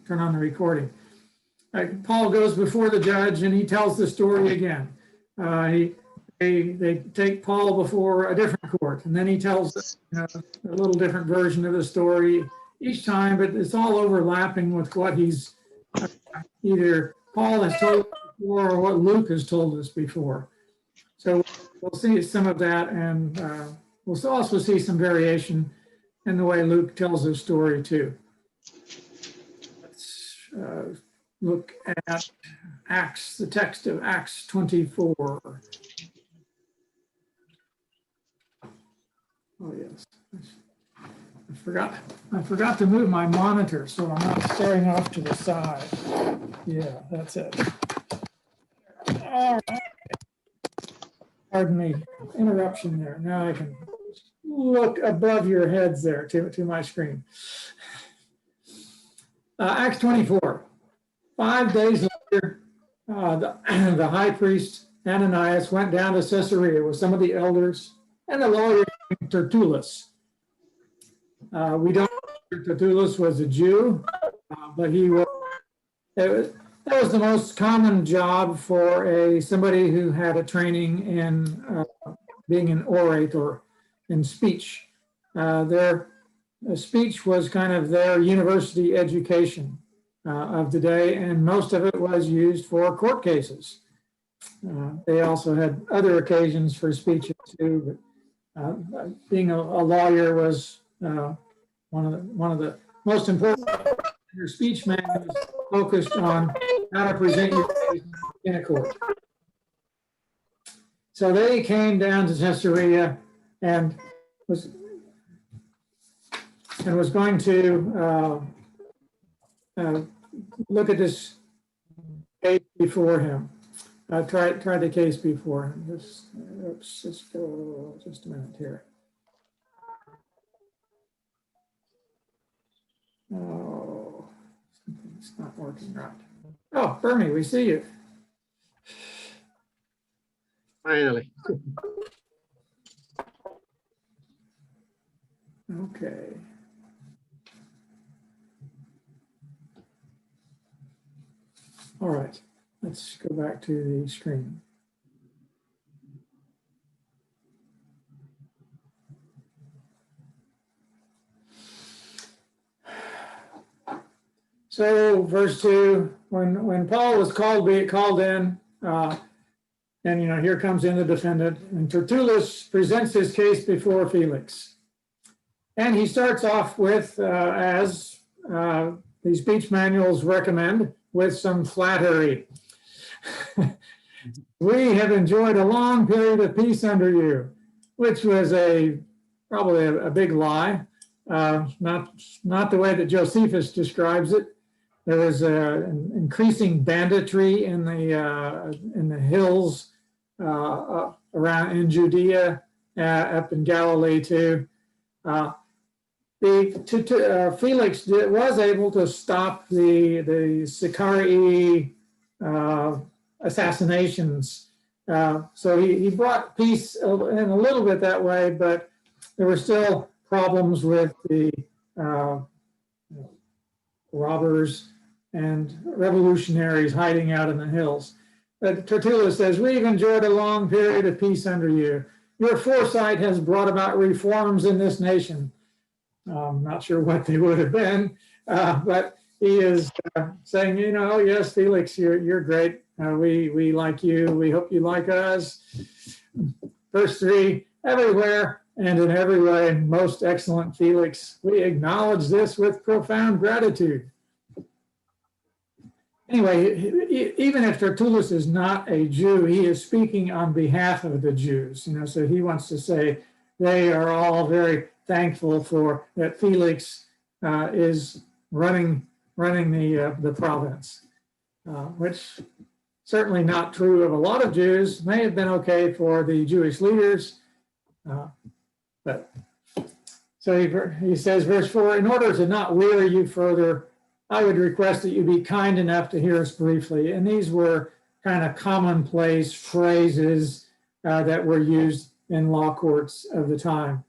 turn on the recording. Paul goes before the judge and he tells the story again. They take Paul before a different court, and then he tells a little different version of the story each time, but it's all overlapping with what he's either Paul has told us before or what Luke has told us before. So we'll see some of that, and we'll also see some variation in the way Luke tells his story too. Let's look at Acts, the text of Acts 24. Oh yes, I forgot to move my monitor so I'm not staring off to the side. Yeah, that's it. All right. Pardon me, interruption there. Now I can look above your heads there to my screen. Acts 24. 5 days later, the high priest Ananias went down to Caesarea with some of the elders and a lawyer named Tertullus. We don't know if Tertullus was a Jew, but that was the most common job for somebody who had a training in being an orator in speech. Their speech was kind of their university education of the day, and most of it was used for court cases. They also had other occasions for speeches too, but being a lawyer was one of the most important. Your speech manual is focused on how to present your case in a court. So they came down to Caesarea and was going to look at this case before him. Try the case before him. Just a minute here. Oh, something's not working right. Oh, Bernie, we see you. Finally. Okay. All right, let's go back to the screen. So verse 2, when Paul was called in, and here comes in the defendant, and Tertullus presents his case before Felix. And he starts off with, as the speech manuals recommend, with some flattery. We have enjoyed a long period of peace under you, which was probably a big lie. Not the way that Josephus describes it. There was an increasing banditry in the hills around in Judea, up in Galilee too. Felix was able to stop the Sicarii assassinations. So he brought peace in a little bit that way, but there were still problems with the robbers and revolutionaries hiding out in the hills. But Tertullus says, we've enjoyed a long period of peace under you. Your foresight has brought about reforms in this nation. I'm not sure what they would have been, but he is saying, yes, Felix, you're great. We like you. We hope you like us. Verse 3, everywhere and in every way, most excellent Felix, we acknowledge this with profound gratitude. Anyway, even if Tertullus is not a Jew, he is speaking on behalf of the Jews. So he wants to say they are all very thankful for that Felix is running the province, which certainly not true of a lot of Jews. May have been okay for the Jewish leaders, but so he says, verse 4, in order to not weary you further, I would request that you be kind enough to hear us briefly. And these were kind of commonplace phrases that were used in law courts of the time.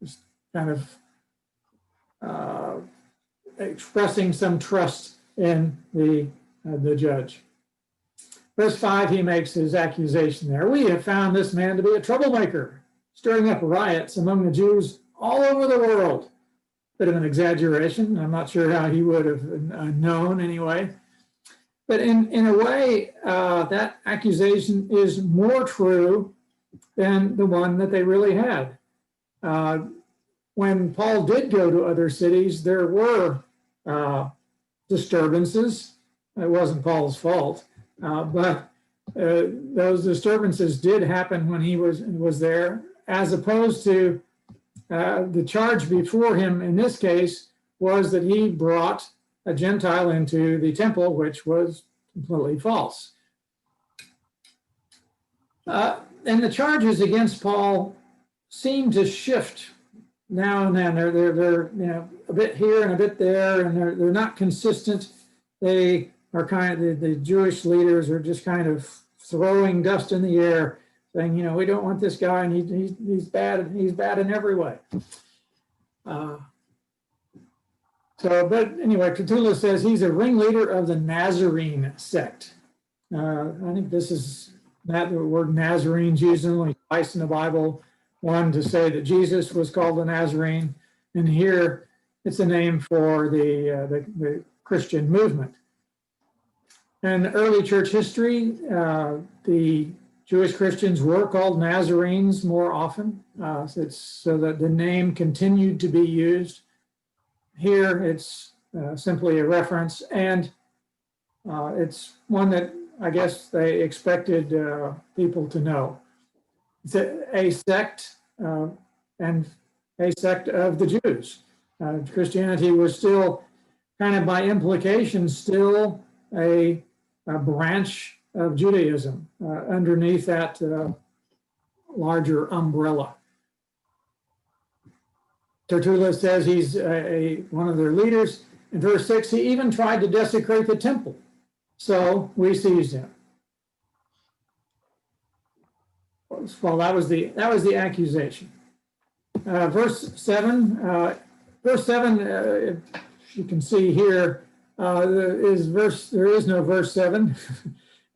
Just kind of expressing some trust in the judge. Verse 5, he makes his accusation there. We have found this man to be a troublemaker, stirring up riots among the Jews all over the world. Bit of an exaggeration. I'm not sure how he would have known anyway. But in a way, that accusation is more true than the one that they really had. When Paul did go to other cities, there were disturbances. It wasn't Paul's fault, but those disturbances did happen when he was there, as opposed to the charge before him in this case was that he brought a Gentile into the temple, which was completely false. And the charges against Paul seem to shift now and then. They're a bit here and a bit there, and they're not consistent. They are kind of, the Jewish leaders are just kind of throwing dust in the air, saying, we don't want this guy, and he's bad, and he's bad in every way. But anyway, Tertullus says he's a ringleader of the Nazarene sect. I think this is that the word Nazarenes used only twice in the Bible. One to say that Jesus was called the Nazarene, and here it's a name for the Christian movement. In early church history, the Jewish Christians were called Nazarenes more often, so that the name continued to be used. Here, it's simply a reference, and it's one that I guess they expected people to know. It's a sect, and a sect of the Jews. Christianity was still, kind of by implication, still a branch of Judaism underneath that larger umbrella. Tertullus says he's one of their leaders. In verse 6, he even tried to desecrate the temple. So we seized him. Well, that was the accusation. Verse 7, you can see here, there is no verse 7.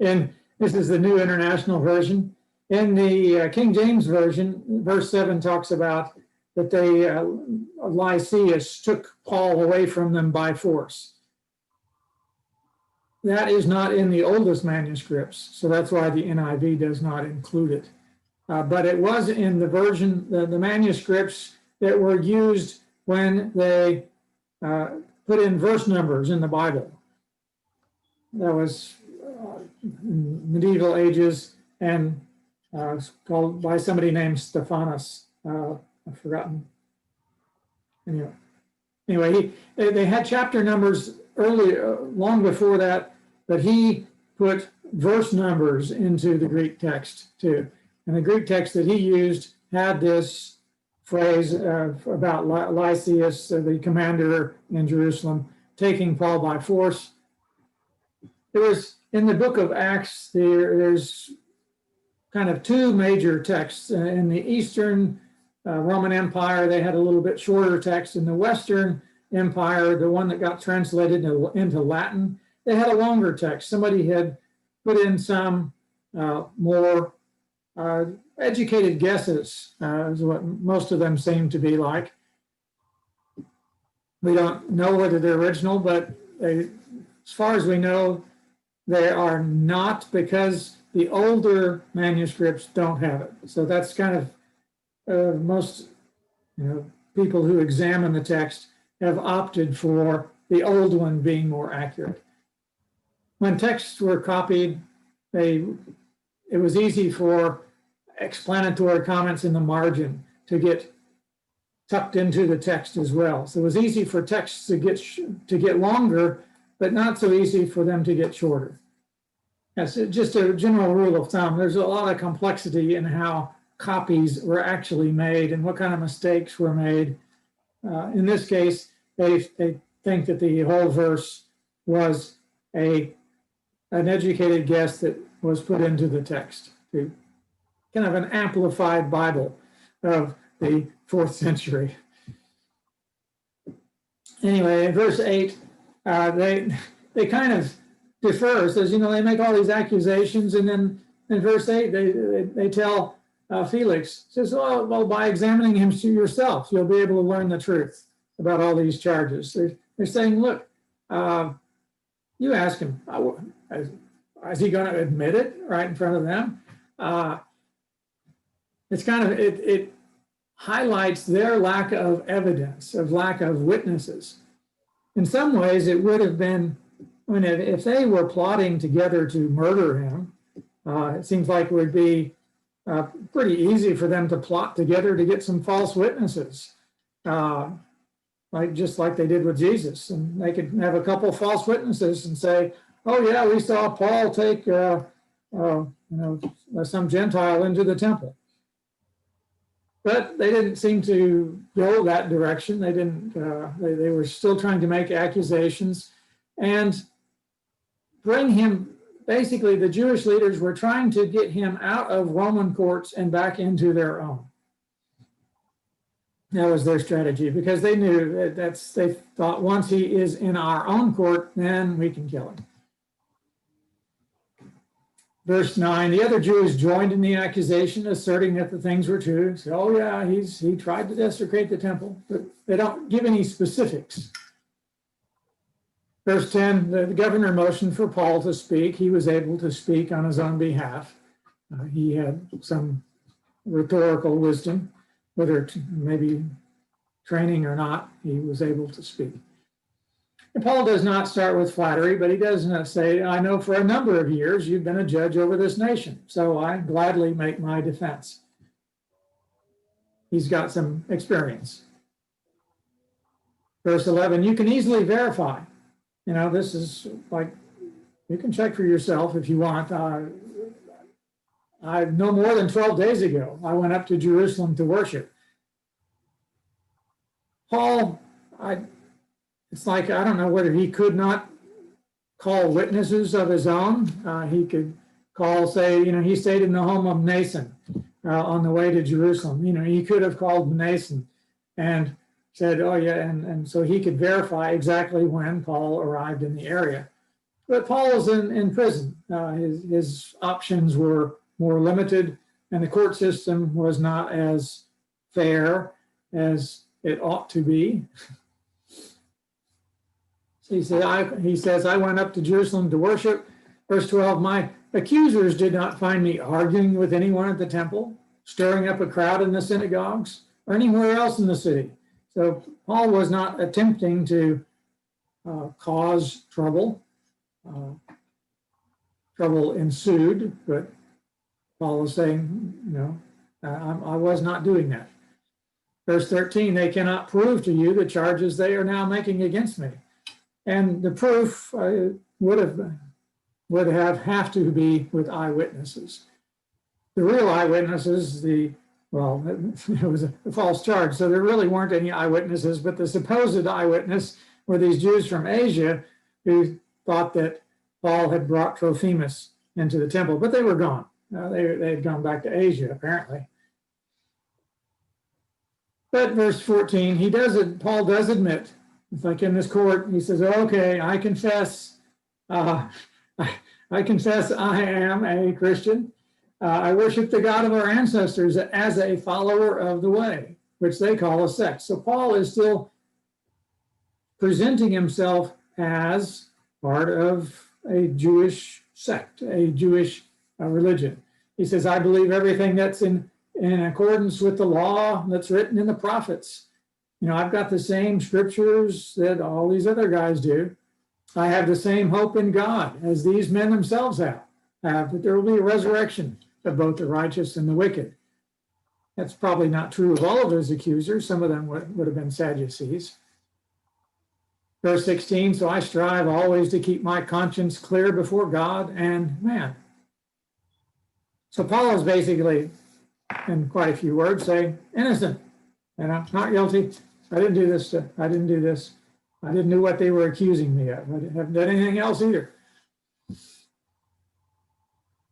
And this is the New International Version. In the King James Version, verse 7 talks about that Lysias took Paul away from them by force. That is not in the oldest manuscripts, so that's why the NIV does not include it. But it was in the version, the manuscripts that were used when they put in verse numbers in the Bible. That was in medieval ages, and called by somebody named Stephanus. I've forgotten. Anyway, they had chapter numbers early, long before that, but he put verse numbers into the Greek text too. And the Greek text that he used had this phrase about Lysias, the commander in Jerusalem, taking Paul by force. There was, in the book of Acts, there's kind of two major texts. In the Eastern Roman Empire, they had a little bit shorter text. In the Western Empire, the one that got translated into Latin, they had a longer text. Somebody had put in some more educated guesses, is what most of them seem to be like. We don't know whether they're original, but as far as we know, they are not, because the older manuscripts don't have it. So that's kind of most people who examine the text have opted for the old one being more accurate. When texts were copied, it was easy for explanatory comments in the margin to get tucked into the text as well. So it was easy for texts to get longer, but not so easy for them to get shorter. That's just a general rule of thumb. There's a lot of complexity in how copies were actually made and what kind of mistakes were made. In this case, they think that the whole verse was an educated guess that was put into the text, to kind of an amplified Bible of the 4th century. Anyway, in verse 8, they kind of defer. It says, they make all these accusations, and then in verse 8, they tell Felix, says, well, by examining him yourself, you'll be able to learn the truth about all these charges. They're saying, look, you ask him, is he going to admit it right in front of them? It highlights their lack of evidence, of lack of witnesses. In some ways, it would have been, if they were plotting together to murder him, it seems like it would be pretty easy for them to plot together to get some false witnesses, just like they did with Jesus. And they could have a couple false witnesses and say, oh yeah, we saw Paul take some Gentile into the temple. But they didn't seem to go that direction. They didn't. They were still trying to make accusations and bring him. Basically, the Jewish leaders were trying to get him out of Roman courts and back into their own. That was their strategy, because they knew they thought once he is in our own court, then we can kill him. Verse 9, the other Jews joined in the accusation, asserting that the things were true. So, oh yeah, he tried to desecrate the temple, but they don't give any specifics. Verse 10, the governor motioned for Paul to speak. He was able to speak on his own behalf. He had some rhetorical wisdom, whether maybe training or not, he was able to speak. And Paul does not start with flattery, but he does not say, I know for a number of years you've been a judge over this nation, so I gladly make my defense. He's got some experience. Verse 11, you can easily verify. This is like, you can check for yourself if you want. I no more than 12 days ago, I went up to Jerusalem to worship. Paul, it's like, I don't know whether he could not call witnesses of his own. He could call, say, he stayed in the home of Nason on the way to Jerusalem. He could have called Nason and said, oh yeah, and so he could verify exactly when Paul arrived in the area. But Paul was in prison. His options were more limited, and the court system was not as fair as it ought to be. So he says, I went up to Jerusalem to worship. Verse 12, my accusers did not find me arguing with anyone at the temple, stirring up a crowd in the synagogues, or anywhere else in the city. So Paul was not attempting to cause trouble. Trouble ensued, but Paul was saying, I was not doing that. Verse 13, they cannot prove to you the charges they are now making against me. And the proof would have to be with eyewitnesses. The real eyewitnesses, it was a false charge, so there really weren't any eyewitnesses, but the supposed eyewitness were these Jews from Asia who thought that Paul had brought Trophimus into the temple, but they were gone. They had gone back to Asia, apparently. But verse 14, Paul does admit, it's like in this court, he says, okay, I confess, I confess I am a Christian. I worship the God of our ancestors as a follower of the way, which they call a sect. So Paul is still presenting himself as part of a Jewish sect, a Jewish religion. He says, I believe everything that's in accordance with the law that's written in the prophets. I've got the same scriptures that all these other guys do. I have the same hope in God as these men themselves have, that there will be a resurrection of both the righteous and the wicked. That's probably not true of all of his accusers. Some of them would have been Sadducees. Verse 16, so I strive always to keep my conscience clear before God and man. So Paul is basically, in quite a few words, saying, innocent, not guilty. I didn't do this. I didn't do this. I didn't do what they were accusing me of. I haven't done anything else either.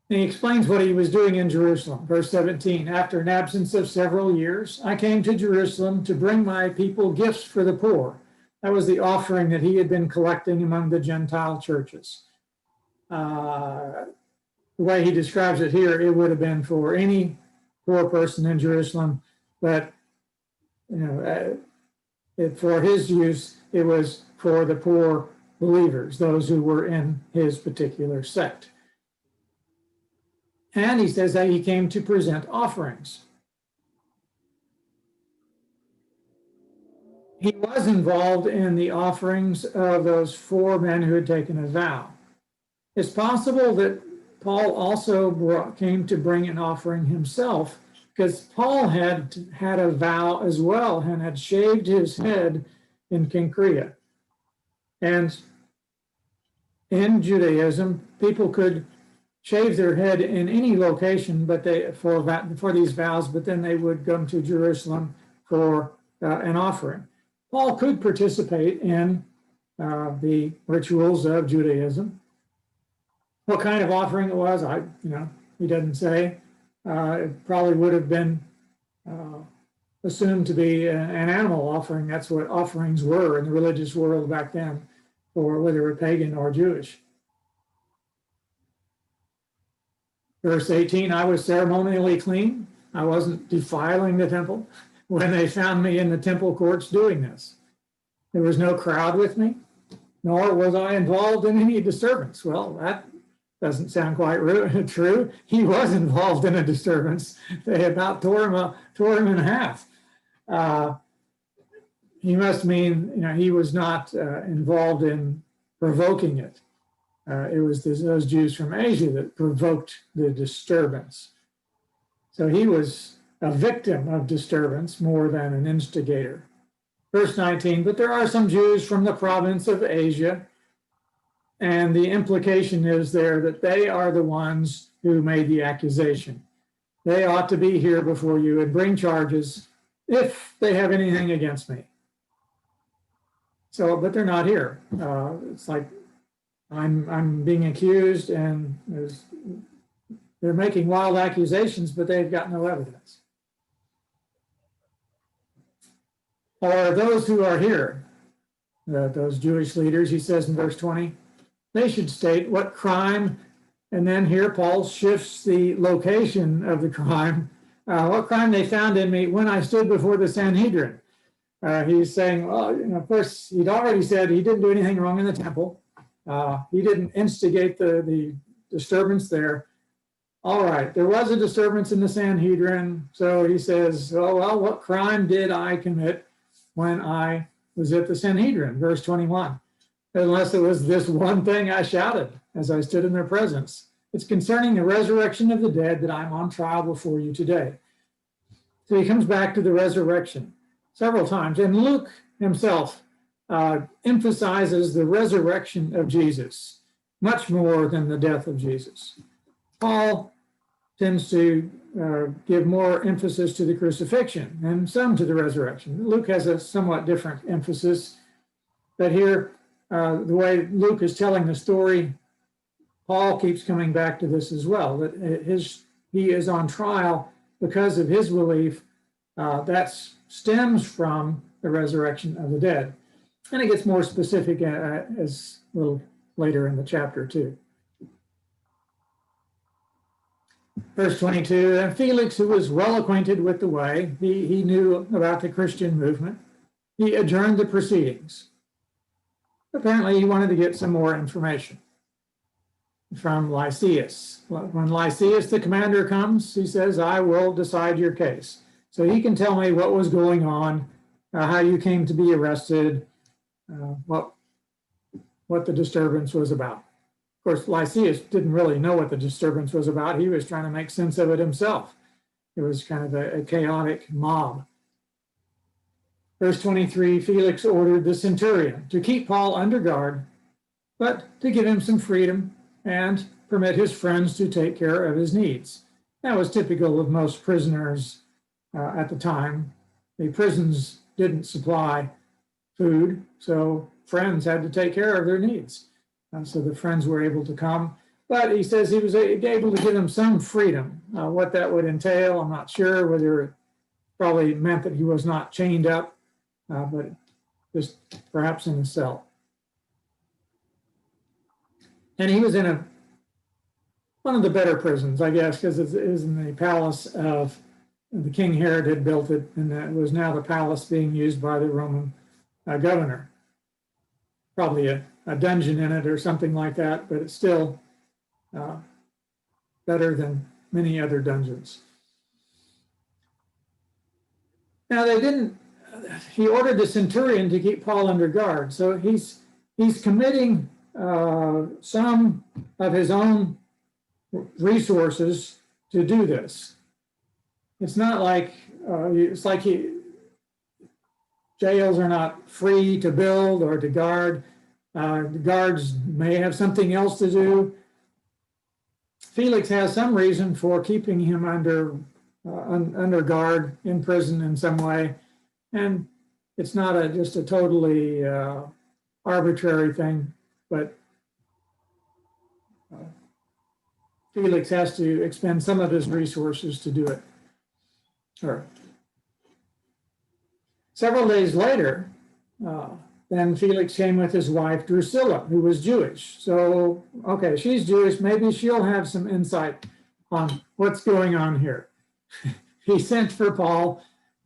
And he explains what he was doing in Jerusalem. Verse 17, after an absence of several years, I came to Jerusalem to bring my people gifts for the poor, That was the offering that he had been collecting among the Gentile churches. The way he describes it here, it would have been for any poor person in Jerusalem, but for his use, it was for the poor believers, those who were in his particular sect. And he says that he came to present offerings. He was involved in the offerings of those 4 men who had taken a vow. It's possible that Paul also came to bring an offering himself, because Paul had a vow as well and had shaved his head in Cenchrea. And in Judaism, people could shave their head in any location, but for these vows, but then they would come to Jerusalem for an offering. Paul could participate in the rituals of Judaism. What kind of offering it was, he doesn't say. It probably would have been assumed to be an animal offering. That's what offerings were in the religious world back then, or whether they were pagan or Jewish. Verse 18, I was ceremonially clean. I wasn't defiling the temple when they found me in the temple courts doing this. There was no crowd with me, nor was I involved in any disturbance. Well, that doesn't sound quite true. He was involved in a disturbance. They about tore him in half. He must mean, he was not involved in provoking it. It was those Jews from Asia that provoked the disturbance. So he was a victim of disturbance more than an instigator. Verse 19, but there are some Jews from the province of Asia, and the implication is there that they are the ones who made the accusation. They ought to be here before you and bring charges if they have anything against me. So, but they're not here. It's like I'm being accused, and they're making wild accusations, but they've got no evidence. Or those who are here, those Jewish leaders, he says in verse 20, they should state what crime, and then here Paul shifts the location of the crime, what crime they found in me when I stood before the Sanhedrin. He's saying, well, of course, he'd already said he didn't do anything wrong in the temple. He didn't instigate the disturbance there. All right, there was a disturbance in the Sanhedrin. So he says, oh, well, what crime did I commit when I was at the Sanhedrin? Verse 21, unless it was this one thing I shouted as I stood in their presence. It's concerning the resurrection of the dead that I'm on trial before you today. So he comes back to the resurrection several times. And Luke himself emphasizes the resurrection of Jesus much more than the death of Jesus. Paul tends to give more emphasis to the crucifixion and some to the resurrection. Luke has a somewhat different emphasis, but here, the way Luke is telling the story, Paul keeps coming back to this as well, that he is on trial because of his belief that stems from the resurrection of the dead. And it gets more specific as a little later in the chapter too. Verse 22, and Felix, who was well acquainted with the way, he knew about the Christian movement, he adjourned the proceedings. Apparently he wanted to get some more information from Lysias. When Lysias, the commander, comes, he says, I will decide your case. So he can tell me what was going on, how you came to be arrested, what the disturbance was about. Of course, Lysias didn't really know what the disturbance was about. He was trying to make sense of it himself. It was kind of a chaotic mob. Verse 23, Felix ordered the centurion to keep Paul under guard, but to give him some freedom and permit his friends to take care of his needs. That was typical of most prisoners at the time. The prisons didn't supply food, so friends had to take care of their needs. So the friends were able to come, but he says he was able to give them some freedom. What that would entail, I'm not sure, whether it probably meant that he was not chained up, but just perhaps in a cell. And he was in one of the better prisons, I guess, because it is in the palace of the King Herod had built it, and it was now the palace being used by the Roman governor. Probably a dungeon in it or something like that, but it's still better than many other dungeons. Now he ordered the centurion to keep Paul under guard. So he's committing some of his own resources to do this. It's not like, it's like jails are not free to build or to guard. The guards may have something else to do. Felix has some reason for keeping him under guard in prison in some way. And it's not just a totally arbitrary thing, but Felix has to expend some of his resources to do it. Sure. Several days later, then Felix came with his wife, Drusilla, who was Jewish. So, okay, she's Jewish. Maybe she'll have some insight on what's going on here. He sent for Paul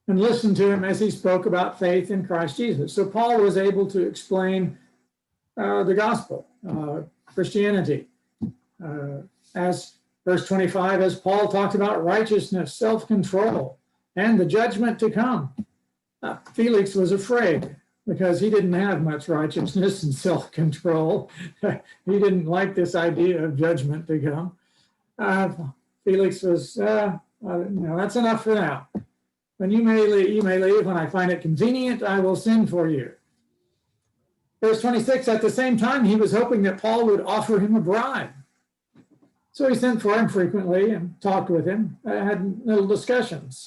and listened to him as he spoke about faith in Christ Jesus. So Paul was able to explain the gospel, Christianity. As verse 25, as Paul talked about righteousness, self-control, and the judgment to come. Felix was afraid because he didn't have much righteousness and self-control. He didn't like this idea of judgment to come. Felix was, that's enough for now. When you may leave. When I find it convenient, I will send for you. Verse 26, at the same time, he was hoping that Paul would offer him a bribe. So he sent for him frequently and talked with him, had little discussions.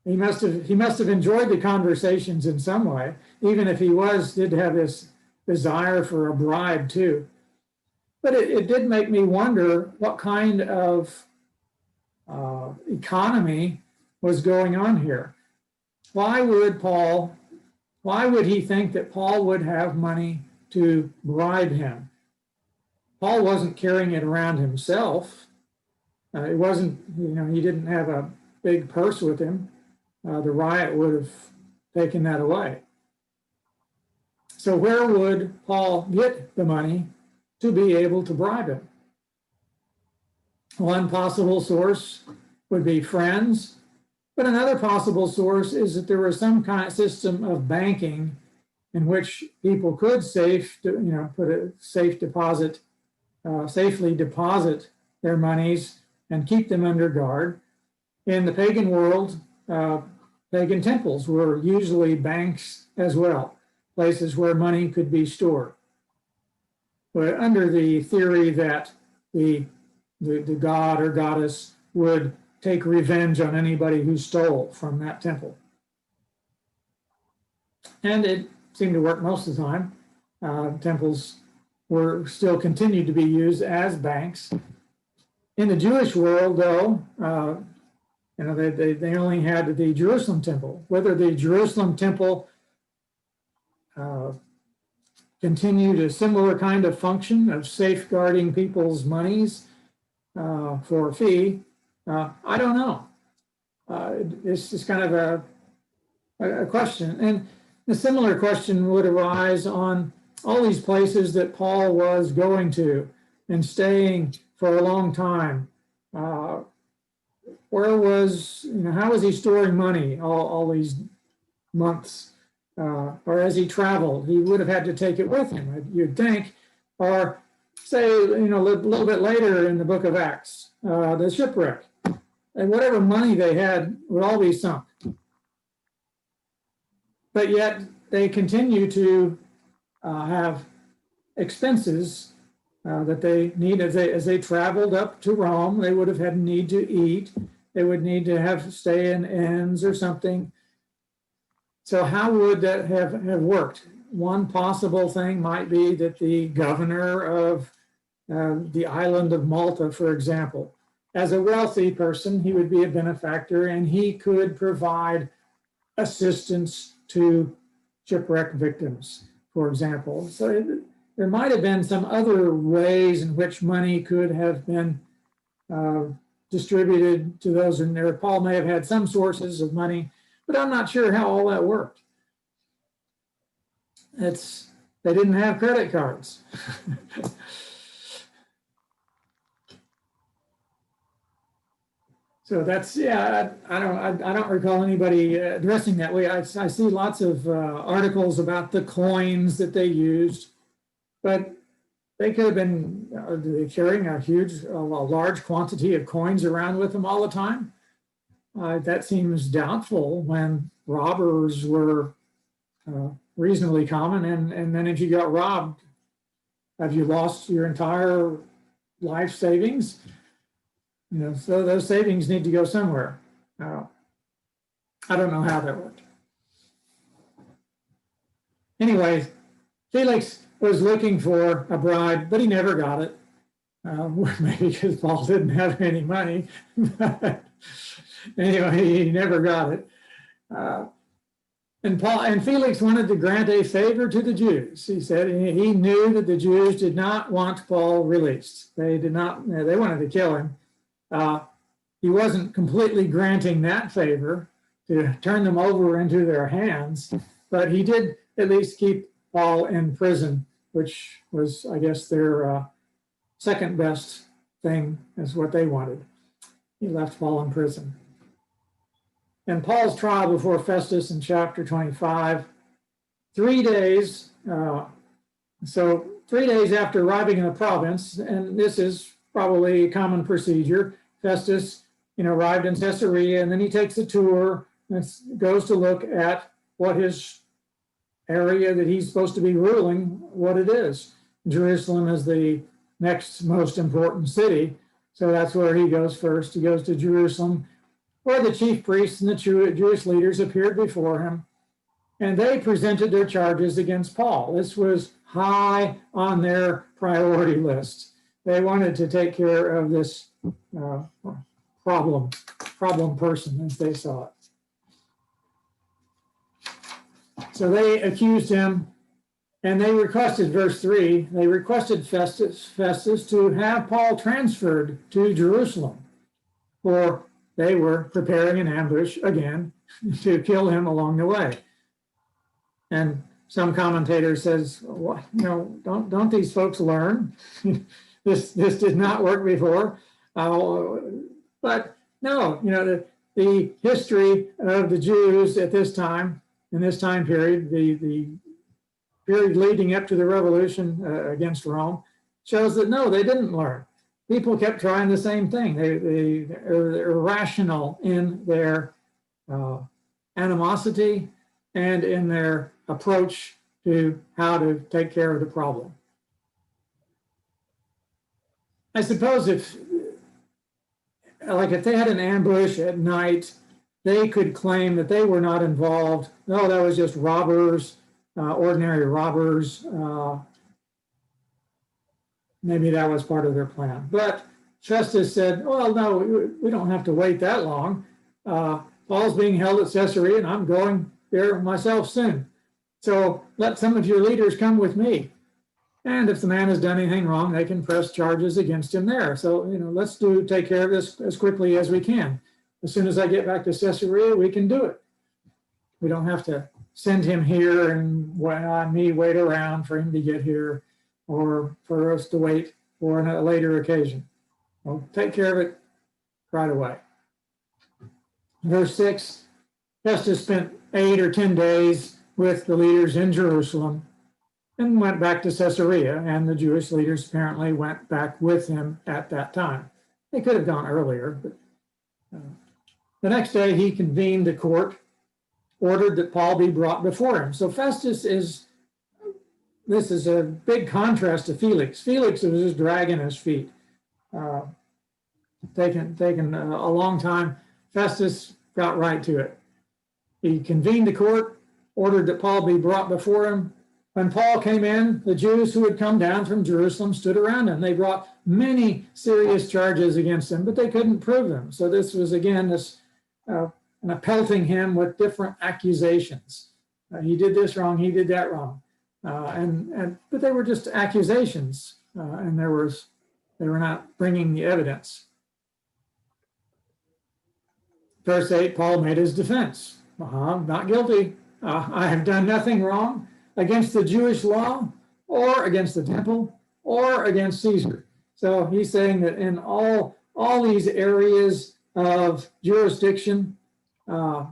He must have enjoyed the conversations in some way, even if he did have this desire for a bribe too. But it did make me wonder what kind of economy was going on here. Why would he think that Paul would have money to bribe him? Paul wasn't carrying it around himself. It wasn't, he didn't have a big purse with him. The riot would have taken that away. So where would Paul get the money to be able to bribe him? One possible source would be friends, but another possible source is that there was some kind of system of banking in which people could put a safe deposit, safely deposit their monies and keep them under guard. In the pagan world, pagan temples were usually banks as well, places where money could be stored. But under the theory that the god or goddess would take revenge on anybody who stole from that temple. And it seemed to work most of the time. Temples were still continued to be used as banks. In the Jewish world, though, they only had the Jerusalem temple. Whether the Jerusalem temple continued a similar kind of function of safeguarding people's monies for a fee, I don't know. It's just kind of a question. And a similar question would arise on all these places that Paul was going to and staying for a long time. Where was, how was he storing money all these months? Or as he traveled, he would have had to take it with him, you'd think. Or say, a little bit later in the book of Acts, the shipwreck. And whatever money they had would all be sunk. But yet they continue to have expenses that they need as they traveled up to Rome. They would have had need to eat. They would need to stay in inns or something. So how would that have worked? One possible thing might be that the governor of the island of Malta, for example, as a wealthy person, he would be a benefactor and he could provide assistance to shipwreck victims, for example. So there might have been some other ways in which money could have been distributed to those in there. Paul may have had some sources of money, but I'm not sure how all that worked. They didn't have credit cards. So that's, yeah, I don't recall anybody addressing that way. I see lots of articles about the coins that they used, but they could have been carrying a large quantity of coins around with them all the time. That seems doubtful when robbers were reasonably common. And then if you got robbed, have you lost your entire life savings? So those savings need to go somewhere. I don't know how that worked. Anyway, Felix was looking for a bride, but he never got it. Maybe because Paul didn't have any money. Anyway, he never got it. And Felix wanted to grant a favor to the Jews. He said he knew that the Jews did not want Paul released. They wanted to kill him. He wasn't completely granting that favor to turn them over into their hands, but he did at least keep Paul in prison, which was, I guess, their second best thing, is what they wanted. He left Paul in prison. And Paul's trial before Festus in chapter 25, 3 days, so 3 days after arriving in the province, and this is probably a common procedure, Festus, arrived in Caesarea, and then he takes a tour and goes to look at what his area that he's supposed to be ruling, what it is. Jerusalem is the next most important city, so that's where he goes first. He goes to Jerusalem, where the chief priests and the Jewish leaders appeared before him, and they presented their charges against Paul. This was high on their priority list. They wanted to take care of this problem person, as they saw it. So they accused him, and they requested, verse 3, they requested Festus to have Paul transferred to Jerusalem, for they were preparing an ambush again to kill him along the way. And some commentator says, well, don't these folks learn? This did not work before. But no, the history of the Jews at this time, in this time period, the period leading up to the revolution against Rome, shows that no, they didn't learn. People kept trying the same thing. They're irrational in their animosity and in their approach to how to take care of the problem. I suppose if they had an ambush at night, they could claim that they were not involved. No, that was just robbers, ordinary robbers. Maybe that was part of their plan. But Festus said, well, no, we don't have to wait that long. Paul's being held at Caesarea, and I'm going there myself soon. So let some of your leaders come with me. And if the man has done anything wrong, they can press charges against him there. So, let's take care of this as quickly as we can. As soon as I get back to Caesarea, we can do it. We don't have to send him here and me wait around for him to get here, or for us to wait for a later occasion. We'll take care of it right away. Verse 6, Festus spent 8 or 10 days with the leaders in Jerusalem and went back to Caesarea, and the Jewish leaders apparently went back with him at that time. They could have gone earlier, but the next day he convened the court, ordered that Paul be brought before him. So Festus this is a big contrast to Felix. Felix was just dragging his feet, taking a long time. Festus got right to it. He convened the court, ordered that Paul be brought before him. When Paul came in, the Jews who had come down from Jerusalem stood around him. They brought many serious charges against him, but they couldn't prove them. So this was, again, this pelting him with different accusations. He did this wrong, he did that wrong. But they were just accusations, and they were not bringing the evidence. Verse 8, Paul made his defense. Not guilty. I have done nothing wrong against the Jewish law or against the temple or against Caesar. So he's saying that in all these areas of jurisdiction, I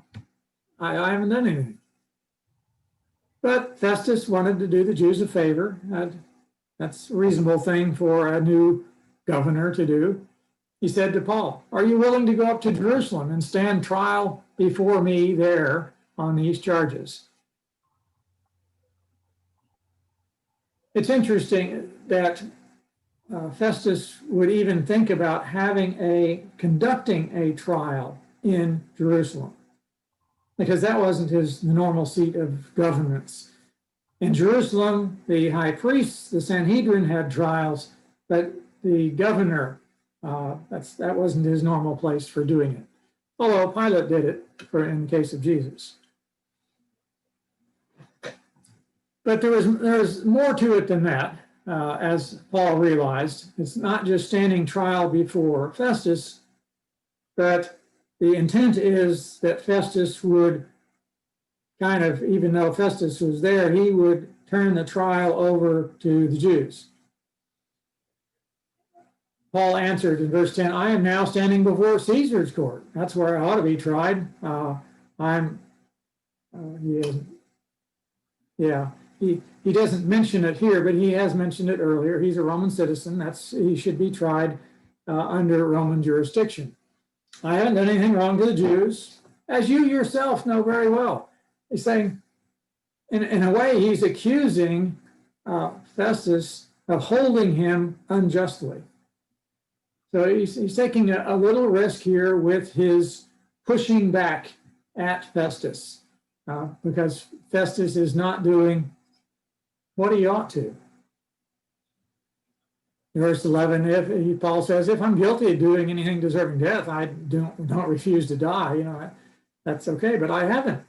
haven't done anything. But Festus wanted to do the Jews a favor. That's a reasonable thing for a new governor to do. He said to Paul, "Are you willing to go up to Jerusalem and stand trial before me there on these charges?" It's interesting that Festus would even think about conducting a trial in Jerusalem, because that wasn't his normal seat of governance. In Jerusalem, the high priests, the Sanhedrin, had trials, but the governor, that wasn't his normal place for doing it. Although Pilate did it in the case of Jesus. But there's more to it than that, as Paul realized. It's not just standing trial before Festus, but the intent is that Festus would even though Festus was there, he would turn the trial over to the Jews. Paul answered in verse 10, "I am now standing before Caesar's court." That's where I ought to be tried. He doesn't mention it here, but he has mentioned it earlier. He's a Roman citizen. He should be tried under Roman jurisdiction. I haven't done anything wrong to the Jews, as you yourself know very well. He's saying, in a way, he's accusing Festus of holding him unjustly. So he's taking a little risk here with his pushing back at Festus, because Festus is not doing what he ought to. Verse 11, Paul says, "If I'm guilty of doing anything deserving death, I don't refuse to die. That's okay, but I haven't.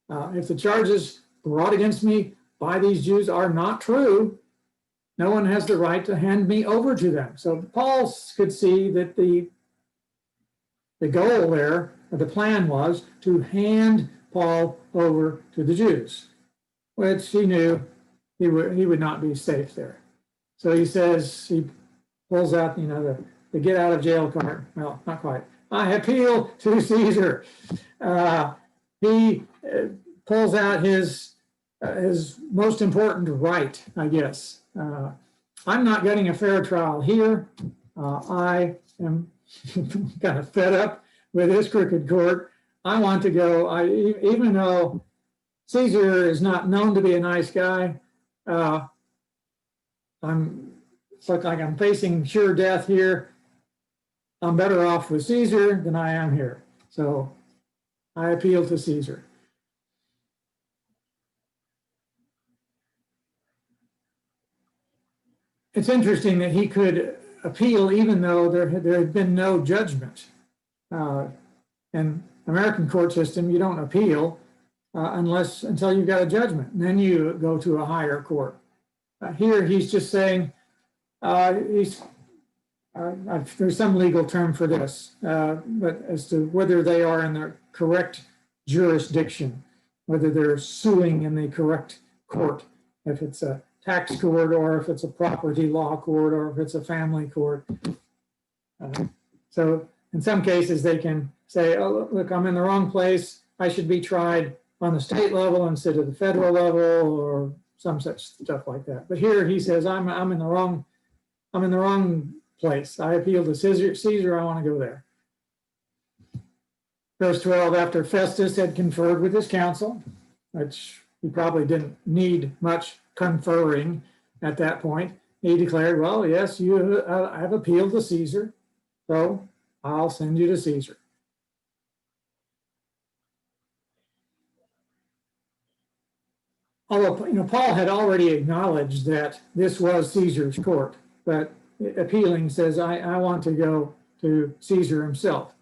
If the charges brought against me by these Jews are not true, no one has the right to hand me over to them." So Paul could see that the goal there, or the plan, was to hand Paul over to the Jews, which he knew he would not be safe there. So he pulls out, the get out of jail card. Well, not quite. "I appeal to Caesar." He pulls out his most important right, I guess. "I'm not getting a fair trial here. I am kind of fed up with this crooked court. I want to go." Even though Caesar is not known to be a nice guy, it's like I'm facing sure death here. I'm better off with Caesar than I am here. So I appeal to Caesar. It's interesting that he could appeal even though there had been no judgment. In American court system, you don't appeal until you've got a judgment, and then you go to a higher court. Here he's just saying, there's some legal term for this, but as to whether they are in the correct jurisdiction, whether they're suing in the correct court, if it's a tax court or if it's a property law court or if it's a family court. So in some cases they can say, "Oh, look, I'm in the wrong place. I should be tried on the state level instead of the federal level," or some such stuff like that. But here he says, I'm in the wrong place. I appeal to Caesar. I want to go there. Verse 12, after Festus had conferred with his council, which he probably didn't need much conferring at that point, he declared, "Well, yes, you have appealed to Caesar, so I'll send you to Caesar." Although, Paul had already acknowledged that this was Caesar's court, but appealing says, I want to go to Caesar himself.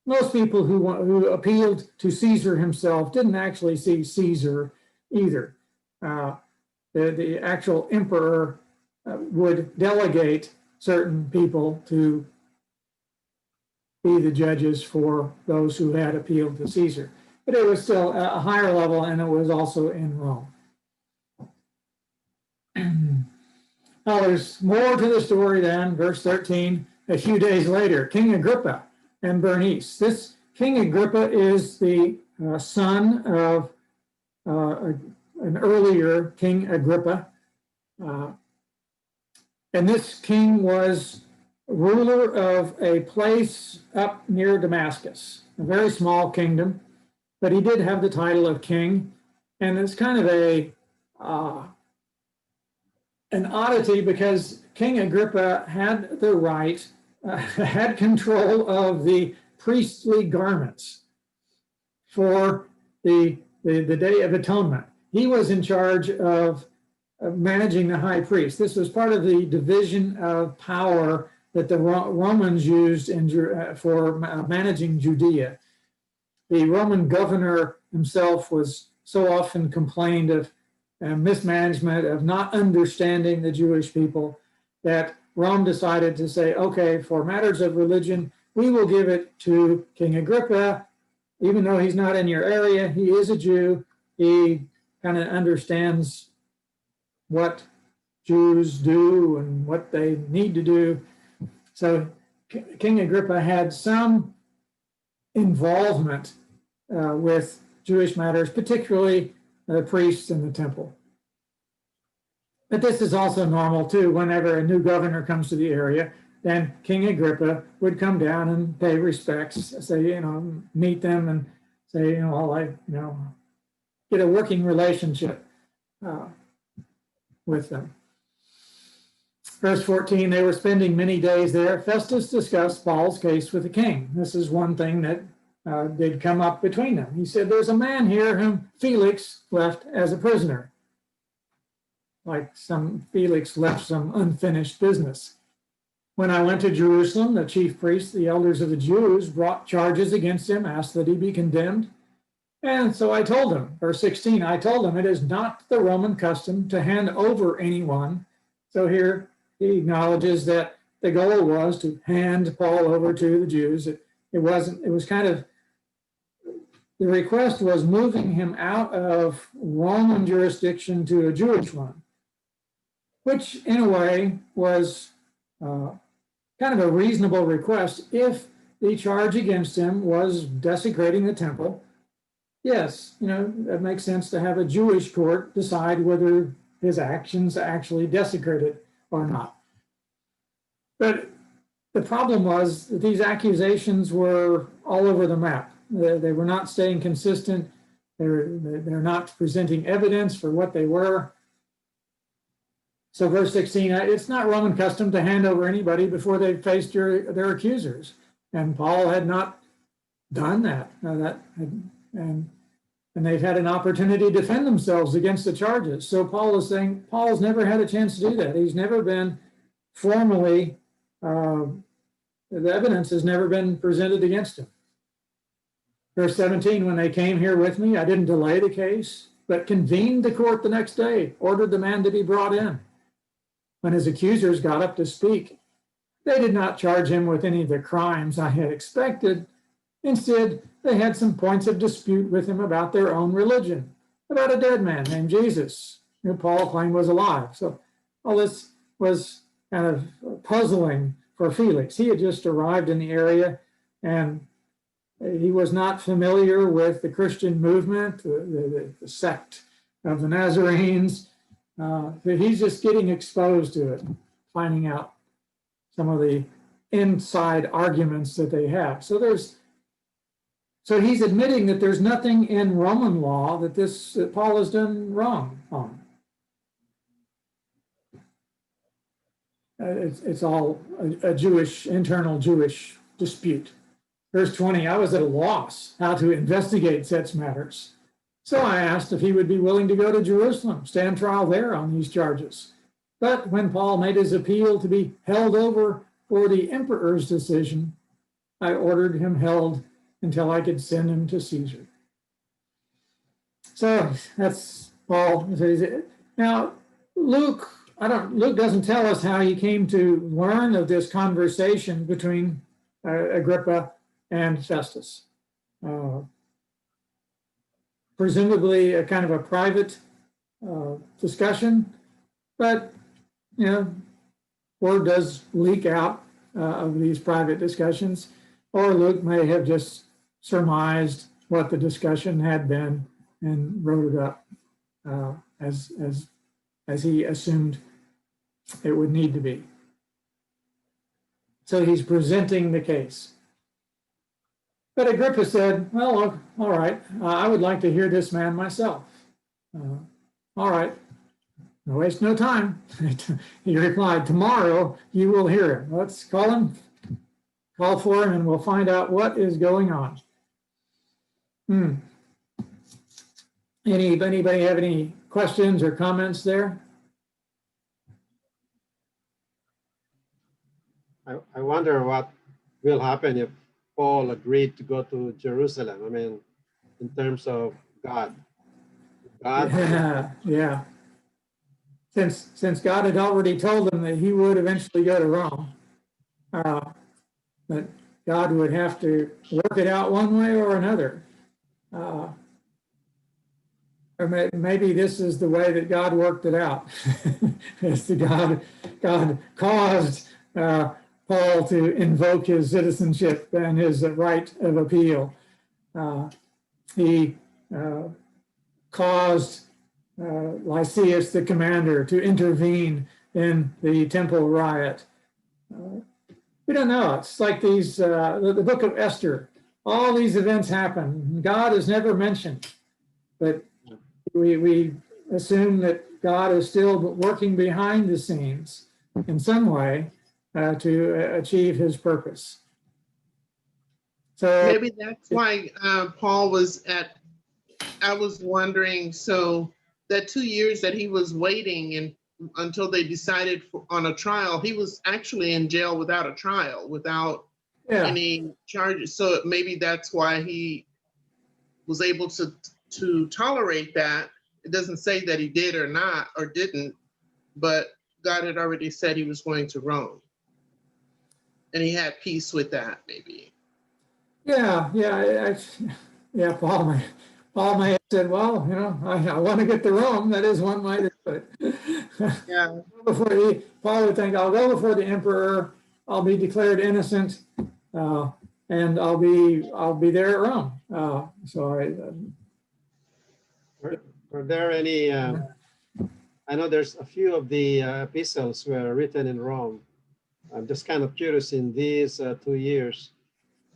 Most people who appealed to Caesar himself didn't actually see Caesar either. The actual emperor would delegate certain people to be the judges for those who had appealed to Caesar. But it was still a higher level, and it was also in Rome. Now, there's more to the story then. Verse 13, a few days later, King Agrippa and Bernice. This King Agrippa is the son of an earlier King Agrippa. And this king was ruler of a place up near Damascus, a very small kingdom, but he did have the title of king. And it's kind of an oddity because King Agrippa had the right, had control of the priestly garments for the Day of Atonement. He was in charge of managing the high priest. This was part of the division of power that the Romans used for managing Judea. The Roman governor himself was so often complained of mismanagement, of not understanding the Jewish people, that Rome decided to say, okay, for matters of religion, we will give it to King Agrippa. Even though he's not in your area, he is a Jew. He kind of understands what Jews do and what they need to do. So King Agrippa had some involvement with Jewish matters, particularly the priests in the temple. But this is also normal too. Whenever a new governor comes to the area, then King Agrippa would come down and pay respects, say, meet them and say, get a working relationship with them. Verse 14, they were spending many days there. Festus discussed Paul's case with the king. This is one thing that did come up between them. He said, there's a man here whom Felix left as a prisoner. Like Felix left some unfinished business. When I went to Jerusalem, the chief priests, the elders of the Jews, brought charges against him, asked that he be condemned. And so I told him, verse 16, I told him it is not the Roman custom to hand over anyone. So here he acknowledges that the goal was to hand Paul over to the Jews. It was kind of, the request was moving him out of Roman jurisdiction to a Jewish one, which in a way was kind of a reasonable request if the charge against him was desecrating the temple. Yes, it makes sense to have a Jewish court decide whether his actions actually desecrated or not. But the problem was that these accusations were all over the map. They were not staying consistent. They're not presenting evidence for what they were. So verse 16, it's not Roman custom to hand over anybody before they faced their accusers. And Paul had not done that. And they've had an opportunity to defend themselves against the charges. So Paul is saying Paul's never had a chance to do that. He's never been formally, the evidence has never been presented against him. Verse 17, when they came here with me, I didn't delay the case, but convened the court the next day, ordered the man to be brought in. When his accusers got up to speak, they did not charge him with any of the crimes I had expected. Instead, they had some points of dispute with him about their own religion, about a dead man named Jesus, who Paul claimed was alive. So all this was kind of puzzling for Felix. He had just arrived in the area, and he was not familiar with the Christian movement, the sect of the Nazarenes. He's just getting exposed to it, finding out some of the inside arguments that they have. So he's admitting that there's nothing in Roman law that Paul has done wrong on. It's all a internal Jewish dispute. Verse 20, I was at a loss how to investigate such matters. So I asked if he would be willing to go to Jerusalem, stand trial there on these charges. But when Paul made his appeal to be held over for the emperor's decision, I ordered him held until I could send him to Caesar. So that's Paul. Now, Luke doesn't tell us how he came to learn of this conversation between Agrippa and Festus. Presumably a kind of a private discussion, but word does leak out of these private discussions, or Luke may have just surmised what the discussion had been and wrote it up as he assumed it would need to be. So he's presenting the case. But Agrippa said, well, all right, I would like to hear this man myself. All right, no waste no time. He replied, tomorrow you will hear him. Let's call for him, and we'll find out what is going on. Anybody have any questions or comments there? I wonder what will happen if Paul agreed to go to Jerusalem. I mean, in terms of God. Yeah. Since God had already told him that he would eventually go to Rome, but God would have to work it out one way or another. Or maybe this is the way that God worked it out. It's God caused Paul to invoke his citizenship and his right of appeal. He caused Lysias, the commander, to intervene in the temple riot. We don't know. It's like these, the book of Esther. All these events happen. God is never mentioned, but we assume that God is still working behind the scenes in some way to achieve his purpose. So maybe that's why Paul was I was wondering, so that 2 years that he was waiting until they decided on a trial, he was actually in jail without a trial, without any charges. So maybe that's why he was able to tolerate that. It doesn't say that he did or not, or didn't, but God had already said he was going to Rome. And he had peace with that, maybe. Yeah. Paul may have said, well, I want to get to Rome. That is one way to do it. Yeah. Paul would think, I'll go before the emperor. I'll be declared innocent, and I'll be there at Rome. Were there any? I know there's a few of the epistles were written in Rome. I'm just kind of curious, in these 2 years,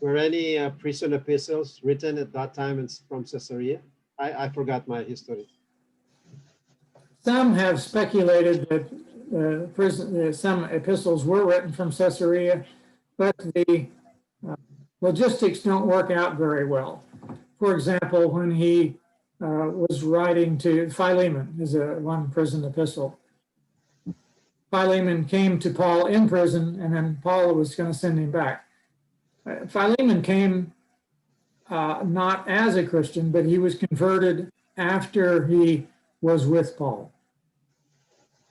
were any prison epistles written at that time from Caesarea? I forgot my history. Some have speculated that some epistles were written from Caesarea, but the logistics don't work out very well. For example, when he was writing to Philemon, is one prison epistle. Philemon came to Paul in prison, and then Paul was going to send him back. Philemon came not as a Christian, but he was converted after he was with Paul.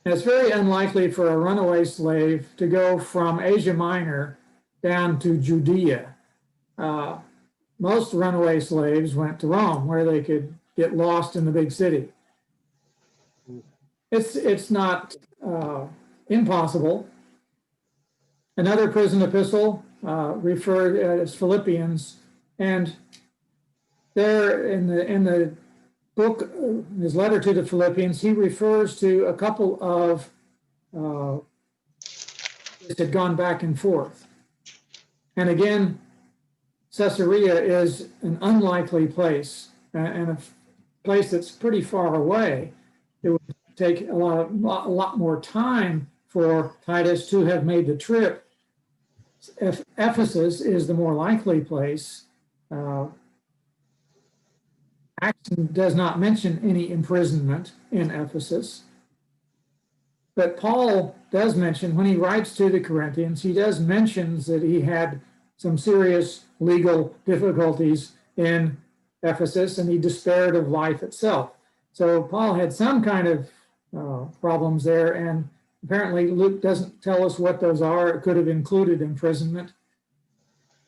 And it's very unlikely for a runaway slave to go from Asia Minor down to Judea. Most runaway slaves went to Rome, where they could get lost in the big city. It's not impossible. Another prison epistle referred as Philippians, and there in the book, his letter to the Philippians, he refers to a couple of that had gone back and forth. And again, Caesarea is an unlikely place, and a place that's pretty far away. It would take a lot more time for Titus to have made the trip. If Ephesus is the more likely place, Acts does not mention any imprisonment in Ephesus. But Paul does mention, when he writes to the Corinthians, he does mention that he had some serious legal difficulties in Ephesus, and he despaired of life itself. So Paul had some kind of problems there, and apparently Luke doesn't tell us what those are. It could have included imprisonment.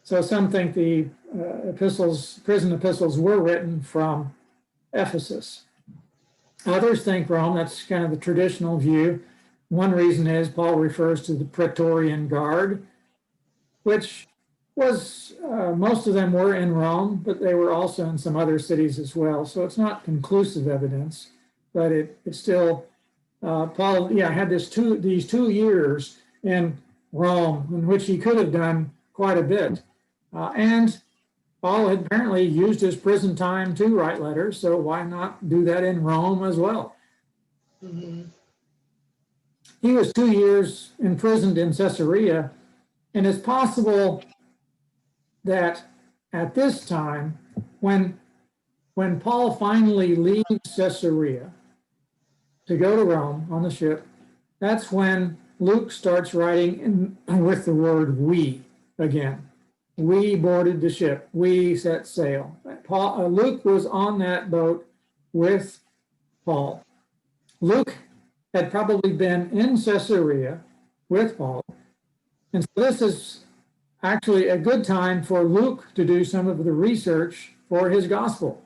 So some think the prison epistles were written from Ephesus. Others think Rome. That's kind of the traditional view. One reason is Paul refers to the Praetorian Guard, which was, most of them were in Rome, but they were also in some other cities as well. So it's not conclusive evidence, but it's still, Paul, had these 2 years in Rome in which he could have done quite a bit. And Paul had apparently used his prison time to write letters, so why not do that in Rome as well? Mm-hmm. He was 2 years imprisoned in Caesarea, and it's possible that at this time, when Paul finally leaves Caesarea to go to Rome on the ship, that's when Luke starts writing with the word "we" again. We boarded the ship. We set sail. Luke was on that boat with Paul. Luke had probably been in Caesarea with Paul. And so this is actually a good time for Luke to do some of the research for his gospel.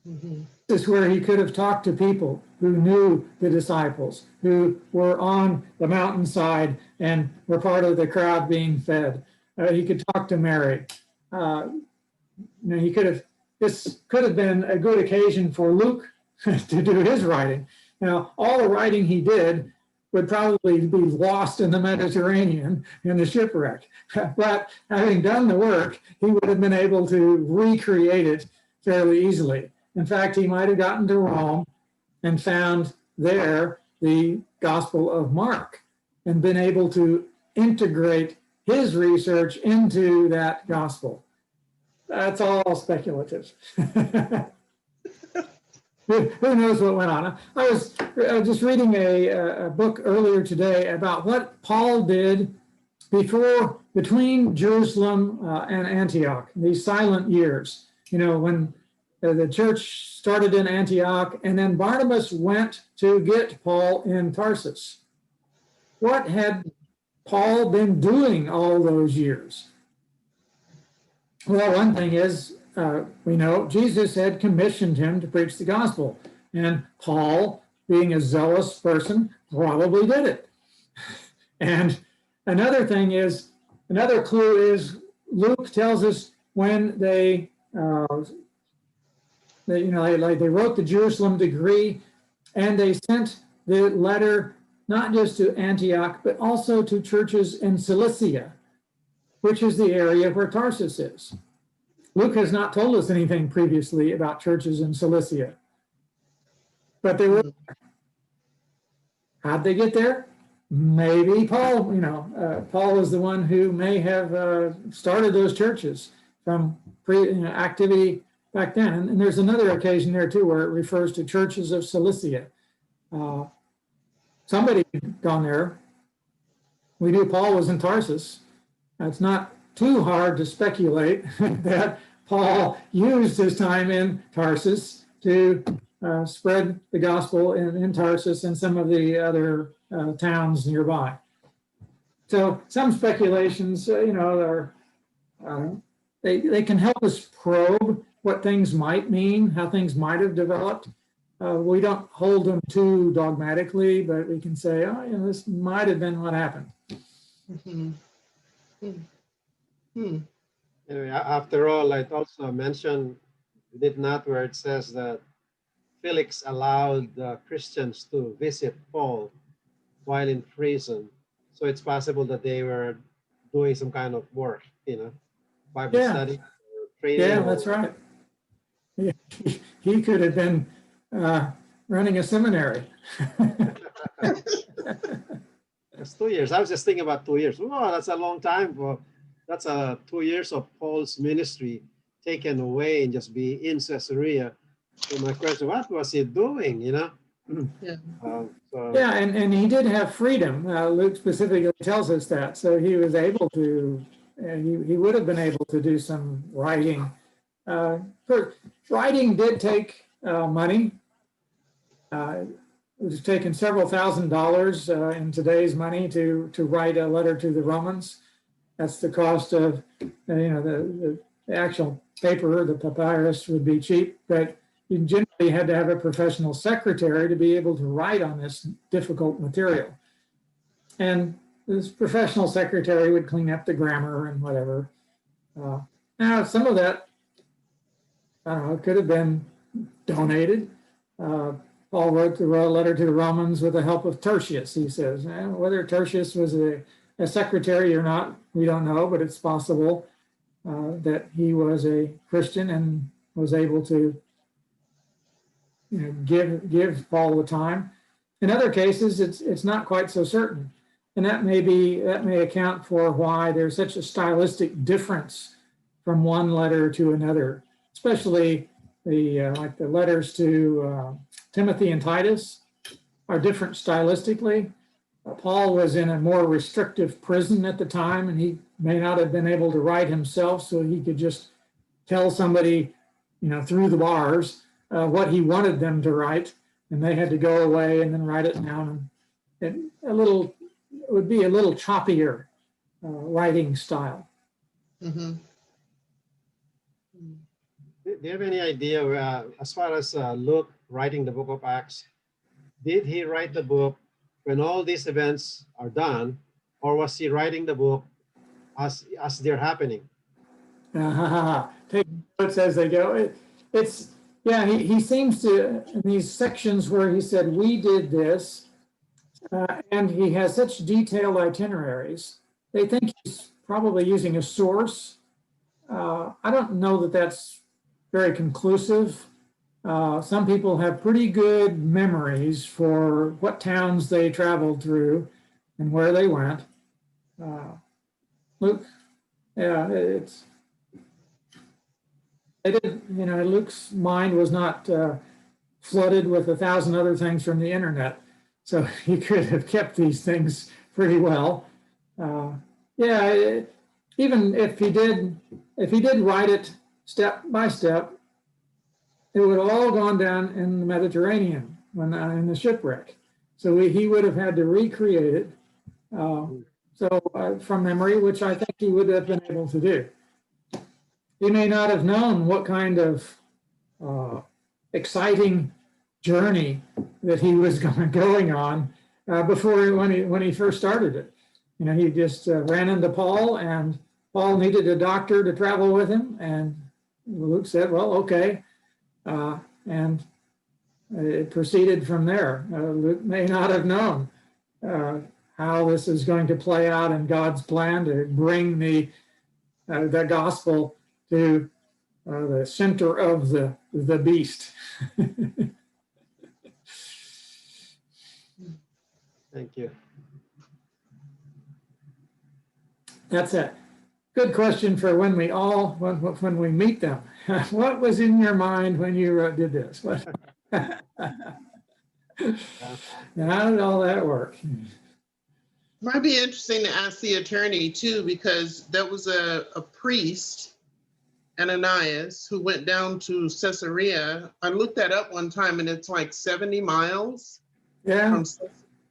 Mm-hmm. This is where he could have talked to people who knew the disciples, who were on the mountainside and were part of the crowd being fed. He could talk to Mary. This could have been a good occasion for Luke to do his writing. Now, all the writing he did would probably be lost in the Mediterranean in the shipwreck. But having done the work, he would have been able to recreate it fairly easily. In fact, he might have gotten to Rome and found there the Gospel of Mark and been able to integrate his research into that gospel. That's all speculative. Who knows what went on? I was just reading a book earlier today about what Paul did between Jerusalem and Antioch, these silent years, when the church started in Antioch, and then Barnabas went to get Paul in Tarsus. What had Paul been doing all those years? Well, one thing is, we know Jesus had commissioned him to preach the gospel, and Paul, being a zealous person, probably did it. And another clue is Luke tells us when they wrote the Jerusalem decree, and they sent the letter not just to Antioch, but also to churches in Cilicia, which is the area where Tarsus is. Luke has not told us anything previously about churches in Cilicia, but they were there. How'd they get there? Maybe Paul, Paul was the one who may have started those churches from activity back then. And there's another occasion there too, where it refers to churches of Cilicia. Somebody gone there. We knew Paul was in Tarsus. It's not too hard to speculate that Paul used his time in Tarsus to spread the gospel in Tarsus and some of the other towns nearby. So some speculations, they can help us probe what things might mean, how things might have developed. We don't hold them too dogmatically, but we can say, this might have been what happened. Mm-hmm. Hmm. Anyway, after all, I'd also mention, did not, where it says that Felix allowed Christians to visit Paul while in prison. So it's possible that they were doing some kind of work, Bible study, or training. Yeah, that's right. Yeah. He could have been running a seminary. It's 2 years. I was just thinking about 2 years. Oh, that's a long time. That's 2 years of Paul's ministry taken away and just be in Caesarea. So my question, what was he doing, Yeah. And he did have freedom. Luke specifically tells us that. So he was able to he would have been able to do some writing. Writing did take money. It was taking several $1,000s in today's money to write a letter to the Romans. That's the cost of, the actual paper, the papyrus would be cheap, but you generally had to have a professional secretary to be able to write on this difficult material. And this professional secretary would clean up the grammar and whatever. Now, some of that, I don't know, could have been donated. Paul wrote the letter to the Romans with the help of Tertius, he says. Whether Tertius was a secretary or not, we don't know, but it's possible that he was a Christian and was able to give Paul the time. In other cases, it's not quite so certain. And that may account for why there's such a stylistic difference from one letter to another, especially like the letters to Timothy and Titus are different stylistically. Paul was in a more restrictive prison at the time, and he may not have been able to write himself, so he could just tell somebody, through the bars, what he wanted them to write, and they had to go away and then write it down. And it would be a little choppier writing style. Mm-hmm. Do you have any idea, as far as Luke writing the book of Acts, did he write the book when all these events are done, or was he writing the book as they're happening? Take notes as they go. He seems to, in these sections where he said, we did this, and he has such detailed itineraries, they think he's probably using a source. I don't know that that's very conclusive. Some people have pretty good memories for what towns they traveled through and where they went. Luke, Luke's mind was not flooded with 1,000 other things from the internet, so he could have kept these things pretty well. Even if he did write it step by step, it would have all gone down in the Mediterranean in the shipwreck. So he would have had to recreate it from memory, which I think he would have been able to do. He may not have known what kind of exciting journey that he was going on before when he first started it. He just ran into Paul, and Paul needed a doctor to travel with him, and Luke said, well, okay. And it proceeded from there. Luke may not have known how this is going to play out in God's plan to bring the gospel to the center of the beast. Thank you. That's it. Good question for when we meet them. What was in your mind when you did this? How did all that work? Might be interesting to ask the attorney too, because there was a priest, Ananias, who went down to Caesarea. I looked that up one time, and it's like 70 miles. Yeah.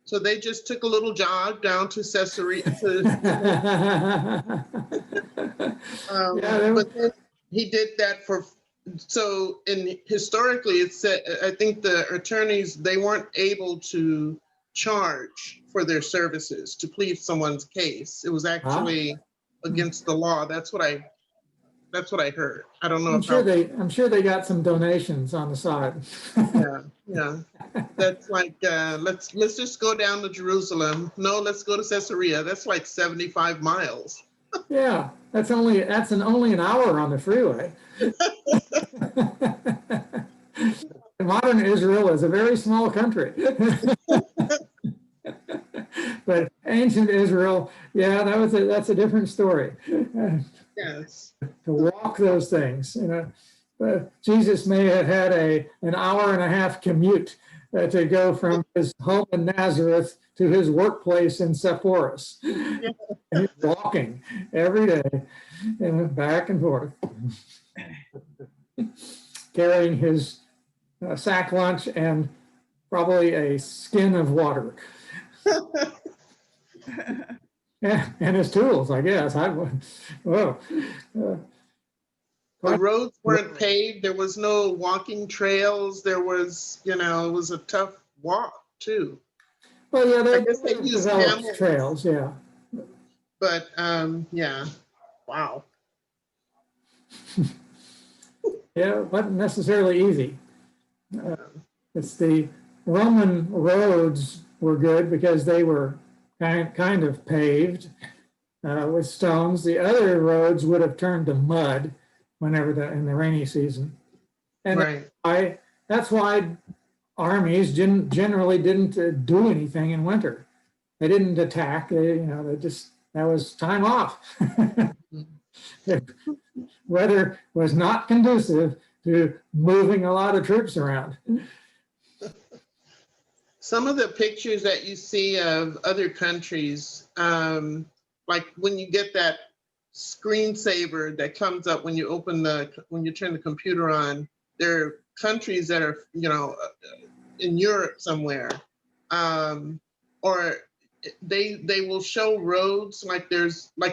So they just took a little jog down to Caesarea. But then he did that historically, it said, I think the attorneys, they weren't able to charge for their services to plead someone's case. It was actually against the law. That's what I heard. I don't know. I'm sure they got some donations on the side. Yeah. That's like let's just go down to Jerusalem. No, let's go to Caesarea. That's like 75 miles. Yeah, that's only an hour on the freeway. Modern Israel is a very small country. But ancient Israel, that's a different story. Yes. To walk those things, Jesus may have had an hour and a half commute to go from his home in Nazareth to his workplace in Sepphoris. And he's walking every day and back and forth, carrying his sack lunch and probably a skin of water. Yeah, and his tools, I guess. Whoa. The roads weren't paved. There was no walking trails. There was, it was a tough walk too. Well, yeah, I guess they used developed camels. trails, yeah. But yeah, wow. Yeah, it wasn't necessarily easy. It's the Roman roads were good because they were kind of paved with stones. The other roads would have turned to mud whenever in the rainy season. And Right. that's why armies generally didn't do anything in winter. They didn't attack. That was time off. Weather was not conducive to moving a lot of troops around. Some of the pictures that you see of other countries, like when you get that screensaver that comes up when you when you turn the computer on, there are countries that are, in Europe somewhere, or they will show roads like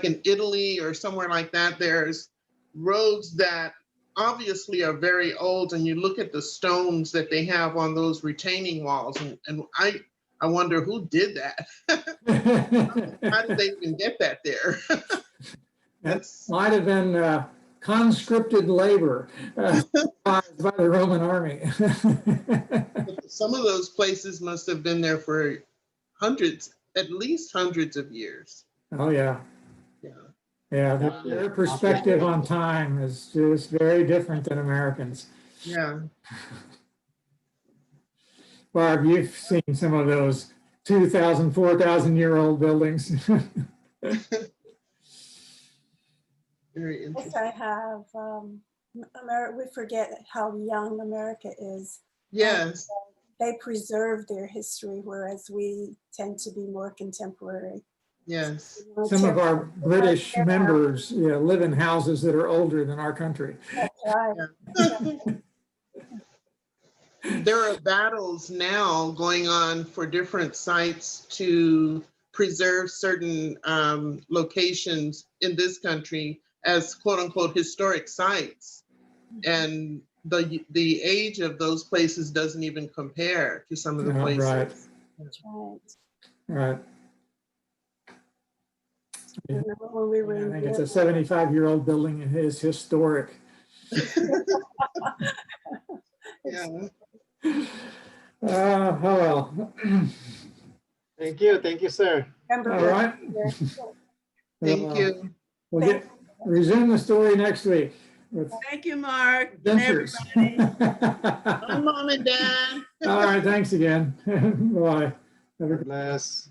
in Italy or somewhere like that. There's roads that obviously are very old, and you look at the stones that they have on those retaining walls, and I wonder who did that. How did they even get that there? That might have been conscripted labor by the Roman army. Some of those places must have been there for at least hundreds of years. Oh, yeah. Yeah. Yeah, their perspective on time is just very different than Americans. Yeah. Barb, you've seen some of those 2,000, 4,000-year-old buildings. Very Yes, interesting. I have. We forget how young America is. Yes. They preserve their history, whereas we tend to be more contemporary. Yes. Some of our British members live in houses that are older than our country. That's right. There are battles now going on for different sites to preserve certain locations in this country as quote unquote historic sites. And the age of those places doesn't even compare to some of the places. Right. That's right. Right. I remember when we were I in think it's a 75-year-old building and it is historic. Yeah. Oh, well. Thank you, sir. All right. Thank you. We'll resume the story next week with Thank you, Mark. And adventures. Bye, Mom and Dad. All right, thanks again. Bye. God bless.